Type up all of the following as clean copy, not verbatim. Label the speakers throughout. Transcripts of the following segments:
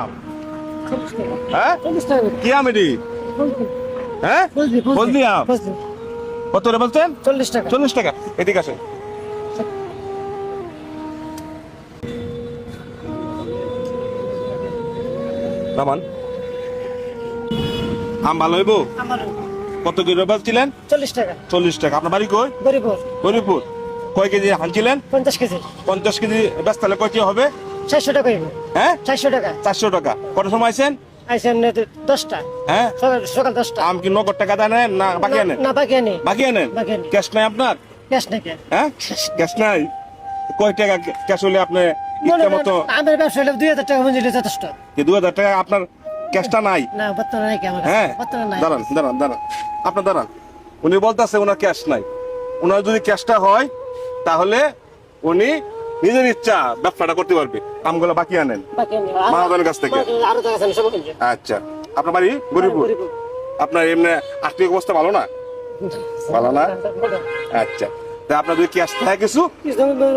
Speaker 1: আম হ্যাঁ কি আম এটি হ্যাঁ ফজলি আম কত করে বলছেন
Speaker 2: 40 টাকা
Speaker 1: 40 টাকা এদিকে আসেন নামান আম ভালো হইব কত করে বলছিলেন
Speaker 2: 40 টাকা
Speaker 1: 40 টাকা আপনার বাড়ি কই
Speaker 2: গরিবপুর
Speaker 1: গরিবপুর কয় কেজি হানছিলেন
Speaker 2: 50 কেজি
Speaker 1: 50 কেজি ব্যস্ত তাহলে কয়টি হবে
Speaker 2: 400 টাকা হইব
Speaker 1: হ্যাঁ
Speaker 2: 400 টাকা
Speaker 1: 400 টাকা কত সময় আইছেন
Speaker 2: আইসেন 10টা
Speaker 1: হ্যাঁ
Speaker 2: সকাল 10টা
Speaker 1: আম কি নগদ টাকা দেন না বাকি আনেন
Speaker 2: না বাকি আনি
Speaker 1: বাকি আনেন
Speaker 2: বাকি আনি
Speaker 1: ক্যাশ নাই আপনার
Speaker 2: ক্যাশ নাকি
Speaker 1: হ্যাঁ ক্যাশ নাই কয় টাকা ক্যাশ হলে আপনি ইচ্ছা মতো
Speaker 2: আমার ব্যবসা হলে 2000 টাকা মঞ্জুরি যথেষ্ট
Speaker 1: যে 2000 টাকা আপনার ক্যাশটা নাই
Speaker 2: না বর্তমানে নাই কি আমার
Speaker 1: হ্যাঁ
Speaker 2: বর্তমানে নাই
Speaker 1: দাঁড়ান দাঁড়ান দাঁড়ান আপনার দাঁড়ান উনি বলতেছে ওনার ক্যাশ নাই ওনার যদি ক্যাশটা হয় তাহলে উনি নিজের ইচ্ছা ব্যবসাটা করতে পারবে আমগুলো বাকি আনেন
Speaker 2: বাকি আনি
Speaker 1: মহাজনের কাছ থেকে
Speaker 2: আরো টাকা আছে সব কিনছে
Speaker 1: আচ্ছা আপনার বাড়ি গরিবপুর আপনার এমনি আর্থিক অবস্থা ভালো না ভালো না আচ্ছা তা আপনার যদি ক্যাশ থাকে কিছু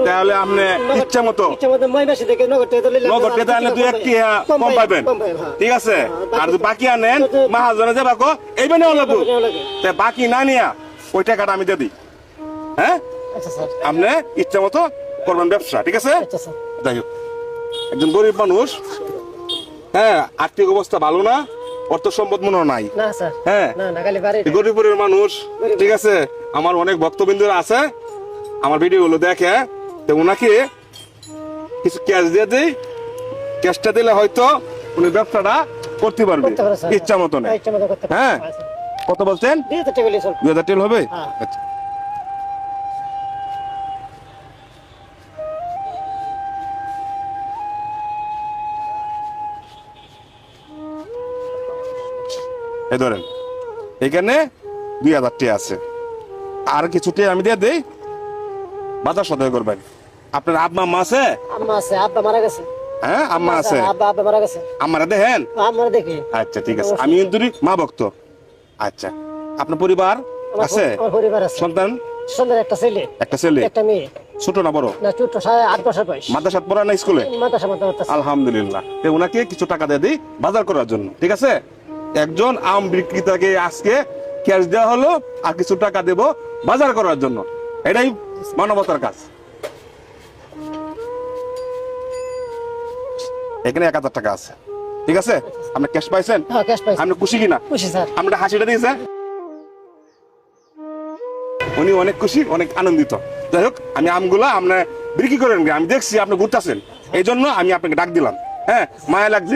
Speaker 1: তাহলে আপনি ইচ্ছা মতো
Speaker 2: মই বেশি থেকে নগদ টাকা দিলে
Speaker 1: নগদ টাকা আনলে দুই একটি কম পাবেন ঠিক আছে আর যদি বাকি আনেন মহাজনে যাবা কো এই বেনে হলো তা বাকি না নিয়া ওই টাকাটা আমি দিয়ে দিই হ্যাঁ
Speaker 2: আচ্ছা স্যার
Speaker 1: আপনি ইচ্ছা মতো করবেন ব্যবসা ঠিক আছে
Speaker 2: আচ্ছা স্যার
Speaker 1: যাই হোক একজন গরিব মানুষ হ্যাঁ আর্থিক অবস্থা ভালো না অর্থ সম্পদ মনে হয় নাই
Speaker 2: না স্যার
Speaker 1: হ্যাঁ
Speaker 2: না না খালি বাড়ি
Speaker 1: গরিবের মানুষ ঠিক আছে আমার অনেক ভক্তবৃন্দরা আছে আমার ভিডিও গুলো দেখে তো ওনাকে কিছু ক্যাশ দিয়ে দিই ক্যাশটা দিলে হয়তো উনি ব্যবসাটা করতে পারবে
Speaker 2: করতে পারে, স্যার।
Speaker 1: ইচ্ছা মতো না
Speaker 2: ইচ্ছা মতো করতে পারে।
Speaker 1: হ্যাঁ
Speaker 2: আচ্ছা।
Speaker 1: কত বলছেন
Speaker 2: 2000 টাকা হলে স্যার
Speaker 1: 2000 টেল হবে
Speaker 2: হ্যাঁ।
Speaker 1: আচ্ছা এই ধরেন এখানে 2000 টাকা আছে আর কিছুটি আমি দিয়ে দেই বাজার সদাই করবেন আপনার আব্বা আম্মা আছে
Speaker 2: আম্মা আছে আব্বা মারা গেছে
Speaker 1: হ্যাঁ আম্মা আছে
Speaker 2: আব্বা মারা গেছে
Speaker 1: আমারা দেখেন
Speaker 2: আমরা দেখি
Speaker 1: আচ্ছা ঠিক আছে আমি কিন্তু মা ভক্ত আচ্ছা আপনার পরিবার আছে
Speaker 2: আমার পরিবার আছে
Speaker 1: সন্তান
Speaker 2: সুন্দর একটা ছেলে
Speaker 1: একটা ছেলে
Speaker 2: একটা মেয়ে
Speaker 1: ছোট না বড়
Speaker 2: না ছোট 8 বছর বয়স
Speaker 1: মাদ্রাসা পড়া না স্কুলে
Speaker 2: মাদ্রাসা মতো
Speaker 1: আলহামদুলিল্লাহ তো ওনাকে কিছু টাকা দিয়ে দিই বাজার করার জন্য ঠিক আছে একজন আম বিক্রেতাকে আজকে ক্যাশ দেওয়া হলো আর কিছু টাকা দেব বাজার করার জন্য এটাই মানবতার কাজ এখানে 1000 টাকা আছে ঠিক আছে আপনি ক্যাশ পাইছেন
Speaker 2: হ্যাঁ ক্যাশ পাইছি
Speaker 1: আপনি খুশি কিনা
Speaker 2: খুশি স্যার
Speaker 1: আমরা হাসিটা দিয়েছে উনি অনেক খুশি অনেক আনন্দিত যাই হোক আমি আমগুলা আপনার বিক্রি করেন আমি দেখছি আপনি ঘুরতেছেন এই জন্য আমি আপনাকে ডাক দিলাম হ্যাঁ মায়া লাগছে